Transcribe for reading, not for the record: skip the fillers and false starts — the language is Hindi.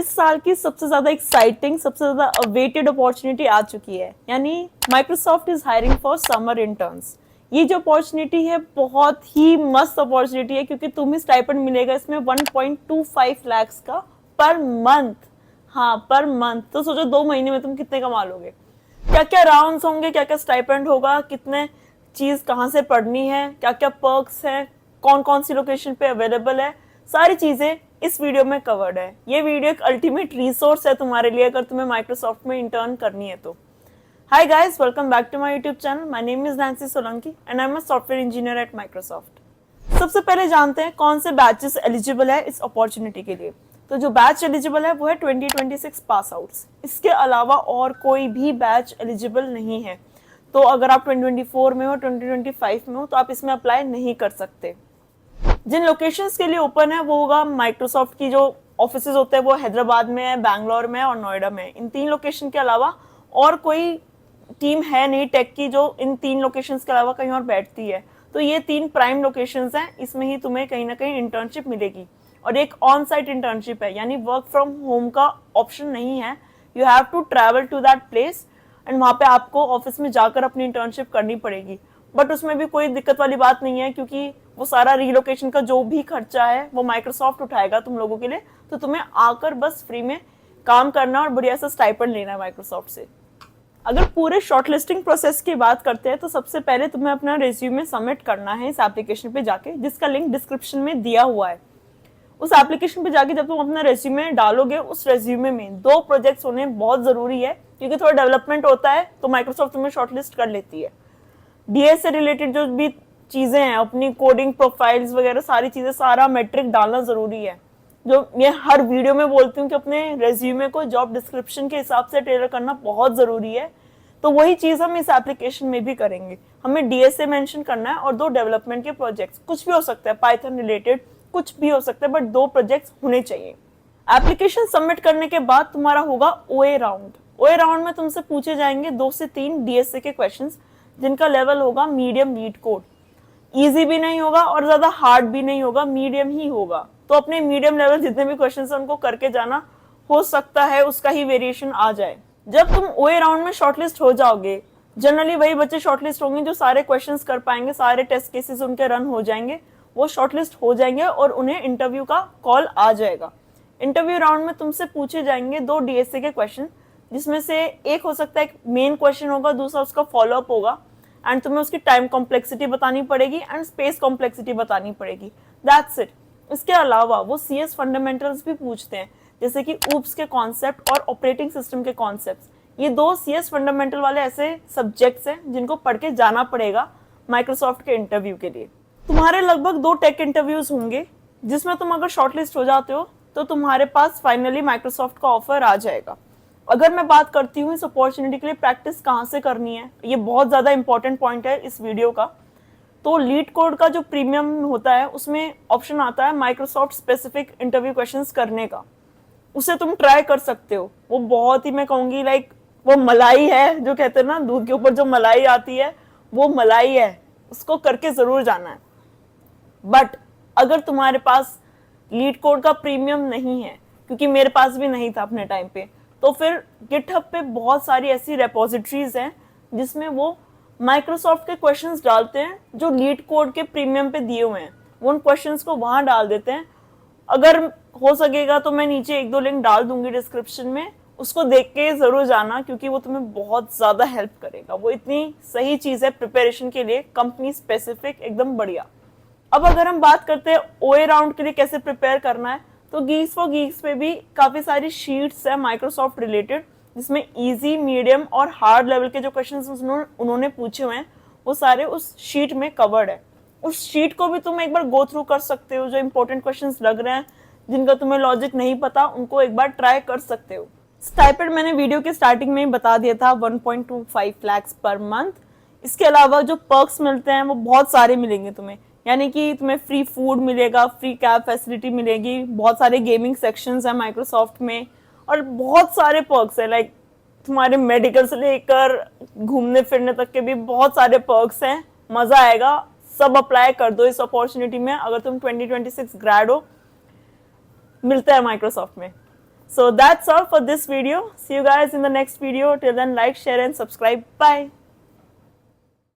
इस साल की सबसे ज्यादा एक्साइटिंग, सबसे ज्यादा अवेटेड अपॉर्चुनिटी आ चुकी है, यानी Microsoft is hiring for summer interns. ये जो अपॉर्चुनिटी है बहुत ही मस्त अपॉर्चुनिटी है, क्योंकि तुम्हें स्टाइपेंड मिलेगा इसमें 1.25 लाख का पर मंथ। हाँ, पर मंथ। तो सोचो 2 महीने में तुम कितने कमा लोगे। क्या क्या राउंड्स होंगे, क्या क्या स्टाइपेंड होगा, कितने चीज कहाँ से पढ़नी है, क्या क्या पर्क्स है, कौन कौन सी लोकेशन पे अवेलेबल है, सारी चीजें इस वीडियो में कवर्ड है। ये वीडियो एक अल्टीमेट रिसोर्स है तुम्हारे लिए, अगर तुम्हें माइक्रोसॉफ्ट में इंटर्न करनी है तो। Hi guys, welcome back to my YouTube channel. My name is Nancy Solanki and I am a software engineer at Microsoft. सबसे पहले जानते हैं कौन से बैचेस एलिजिबल है इस अपॉर्चुनिटी के लिए। तो जो बैच एलिजिबल है वो है 2026 पास आउट्स। इसके अलावा और कोई भी बैच एलिजिबल नहीं है। तो अगर आप 2024 में हो, 2025 में हो, तो आप इसमें अप्लाई नहीं कर सकते। जिन लोकेशंस के लिए ओपन है वो होगा माइक्रोसॉफ्ट की जो ऑफिसेज होते हैं वो हैदराबाद में है, बैंगलोर में और नोएडा में। इन 3 लोकेशन के अलावा और कोई टीम है नहीं टेक की जो इन 3 लोकेशंस के अलावा कहीं और बैठती है। तो ये 3 प्राइम लोकेशंस हैं, इसमें ही तुम्हें कहीं ना कहीं इंटर्नशिप मिलेगी। और एक ऑन साइट इंटर्नशिप है, यानी वर्क फ्रॉम होम का ऑप्शन नहीं है। You have to travel to that place and वहाँ पे आपको ऑफिस में जाकर अपनी इंटर्नशिप करनी पड़ेगी। बट उसमें भी कोई दिक्कत वाली बात नहीं है, क्योंकि वो सारा रिलोकेशन का जो भी खर्चा है वो माइक्रोसॉफ्ट उठाएगा तुम लोगों के लिए। तो तुम्हें आकर बस फ्री में काम करना और बढ़िया सा स्टाइपेंड लेना है माइक्रोसॉफ्ट से। अगर पूरे शॉर्टलिस्टिंग प्रोसेस की बात करते हैं तो सबसे पहले तुम्हें अपना रिज्यूमे सबमिट करना है इस एप्लीकेशन पे जाके, जिसका लिंक डिस्क्रिप्शन में दिया हुआ है। उस एप्लीकेशन पे जाके जब तुम अपना रेज्यूमे डालोगे, उस रेज्यूमे में 2 प्रोजेक्ट्स होने बहुत जरूरी है, क्योंकि थोड़ा डेवलपमेंट होता है तो माइक्रोसॉफ्ट तुम्हें शॉर्टलिस्ट कर लेती है। डीएस से रिलेटेड जो भी चीजें हैं, अपनी कोडिंग प्रोफाइल्स वगैरह सारी चीजें, सारा मैट्रिक डालना जरूरी है। जो मैं हर वीडियो में बोलती हूँ कि अपने रेज्यूमे को जॉब डिस्क्रिप्शन के हिसाब से टेलर करना बहुत जरूरी है। तो वही चीज हम इस एप्लीकेशन में भी करेंगे। हमें डीएसए मेंशन करना है और 2 डेवलपमेंट के प्रोजेक्ट्स, कुछ भी हो सकता है, पाइथन रिलेटेड कुछ भी हो सकता है, बट 2 प्रोजेक्ट्स होने चाहिए। एप्लीकेशन सबमिट करने के बाद तुम्हारा होगा ओए राउंड। ओए राउंड में तुमसे पूछे जाएंगे 2 से 3 डीएसए के क्वेश्चंस, जिनका लेवल होगा मीडियम लीड कोड। इजी भी नहीं होगा और ज्यादा हार्ड भी नहीं होगा, मीडियम ही होगा। तो अपने मीडियम लेवल जितने भी क्वेश्चंस हैं उनको करके जाना, हो सकता है उसका ही वेरिएशन आ जाए। जब तुम ओए राउंड में शॉर्टलिस्ट हो जाओगे, जनरली वही बच्चे शॉर्टलिस्ट होंगे जो सारे क्वेश्चंस कर पाएंगे, सारे टेस्ट केसेस उनके रन हो जाएंगे, वो शॉर्टलिस्ट हो जाएंगे और उन्हें इंटरव्यू का कॉल आ जाएगा। इंटरव्यू राउंड में तुमसे पूछे जाएंगे 2 डीएसए के क्वेश्चन, जिसमें से एक हो सकता है मेन क्वेश्चन होगा, दूसरा उसका फॉलोअप होगा। एंड तुम्हें उसकी टाइम कॉम्प्लेक्सिटी बतानी पड़ेगी एंड स्पेस कॉम्प्लेक्सिटी बतानी पड़ेगी। That's it. इसके अलावा वो सीएस फंडामेंटल्स भी पूछते हैं, जैसे कि ऊप्स के कॉन्सेप्ट और ऑपरेटिंग सिस्टम के कॉन्सेप्ट। ये 2 सीएस फंडामेंटल वाले ऐसे सब्जेक्ट्स हैं जिनको पढ़ के जाना पड़ेगा माइक्रोसॉफ्ट के इंटरव्यू के लिए। तुम्हारे लगभग 2 टेक इंटरव्यूज होंगे, जिसमें तुम अगर शॉर्टलिस्ट हो जाते हो तो तुम्हारे पास फाइनली माइक्रोसॉफ्ट का ऑफर आ जाएगा। अगर मैं बात करती हूँ इस अपॉर्चुनिटी के लिए प्रैक्टिस कहाँ से करनी है, ये बहुत ज़्यादा इंपॉर्टेंट पॉइंट है इस वीडियो का। तो लीड कोड का जो प्रीमियम होता है उसमें ऑप्शन आता है माइक्रोसॉफ्ट स्पेसिफिक इंटरव्यू क्वेश्चंस करने का। उसे तुम ट्राई कर सकते हो। वो बहुत ही, मैं कहूँगी लाइक वो मलाई है, जो कहते हैं ना दूध के ऊपर जो मलाई आती है, वो मलाई है, उसको करके ज़रूर जाना है। बट अगर तुम्हारे पास लीड कोड का प्रीमियम नहीं है, क्योंकि मेरे पास भी नहीं था अपने टाइम पे, तो फिर गिटहब पे बहुत सारी ऐसी रेपोजिटरीज हैं जिसमें वो माइक्रोसॉफ्ट के क्वेश्चंस डालते हैं जो लीड कोड के प्रीमियम पे दिए हुए हैं। वो उन क्वेश्चंस को वहां डाल देते हैं। अगर हो सकेगा तो मैं नीचे 1-2 लिंक डाल दूंगी डिस्क्रिप्शन में, उसको देख के जरूर जाना, क्योंकि वो तुम्हें बहुत ज्यादा हेल्प करेगा। वो इतनी सही चीज है प्रिपरेशन के लिए, कंपनी स्पेसिफिक, एकदम बढ़िया। अब अगर हम बात करते हैं ओए राउंड के लिए कैसे प्रिपेयर करना है, तो गीक्स फॉर गीक्स पे भी काफी सारी शीट्स है माइक्रोसॉफ्ट रिलेटेड, जिसमें इजी, मीडियम और हार्ड लेवल के जो क्वेश्चंस उन्होंने पूछे हुए हैं वो सारे उस शीट में कवर्ड है। उस शीट को भी तुम एक बार गो थ्रू कर सकते हो। जो इंपॉर्टेंट क्वेश्चंस लग रहे हैं, जिनका तुम्हें लॉजिक नहीं पता, उनको एक बार ट्राई कर सकते हो। स्टाइपेंड मैंने वीडियो के स्टार्टिंग में ही बता दिया था, 1.25 लाख पर मंथ। इसके अलावा जो पर्क्स मिलते हैं वो बहुत सारे मिलेंगे तुम्हें, यानी कि तुम्हें फ्री फूड मिलेगा, फ्री कैब फैसिलिटी मिलेगी, बहुत सारे गेमिंग सेक्शंस हैं माइक्रोसॉफ्ट में, और बहुत सारे पर्क्स हैं, लाइक तुम्हारे मेडिकल से लेकर घूमने फिरने तक के भी बहुत सारे पर्क्स हैं। मजा आएगा। सब अप्लाई कर दो इस अपॉर्चुनिटी में, अगर तुम 2026 ग्रेड हो। मिलता है माइक्रोसॉफ्ट में। So that's all for this video. See you guys in the next video. Till then, like, share and subscribe. Bye.